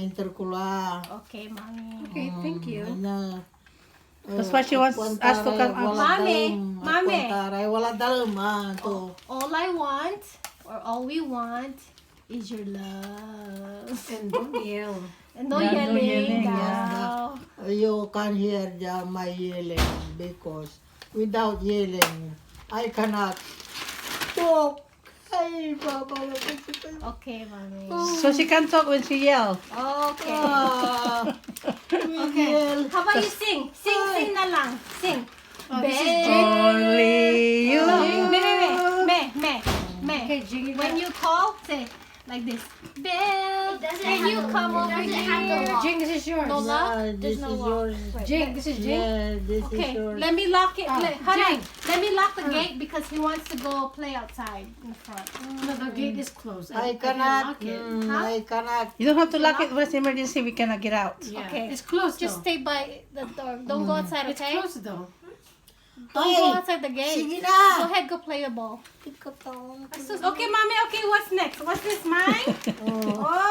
Interkula. Okay, mommy. Okay, thank you. That's why she wants us to come out. Mommy, mommy. Wala dalam to. All I want, or all we want, is your love. And don't yell. And no Yeah, no yelling, yelling, daw. You can hear my yelling because without yelling, I cannot talk. Ay, Baba. Okay, mommy. So she can talk when she yell. Okay. Okay. How about you sing? Sing na lang. Sing. This is Only you. Me. Okay, Jing. When you call, say like this. Belle, can you come over here? Jing, this is yours. No lock? Yeah, this There's no is lock. yours. Jing, this is Jing. Yeah, this Okay, is yours. let me lock it. Oh, Hold on. Jing. Let me lock the gate because he wants to go play outside in the front. No, the gate is closed. I can't cannot. lock it. I cannot. You don't have to lock it when it's emergency. We cannot get out. Yeah. Okay. It's closed Just though. stay by the door. Don't go outside, It's okay? closed though. Don't go outside the gate. Sige Go na. ahead, go play a ball. Ikaw. Okay, mommy. Okay, what's next? What's this, mine? Oh. Oh.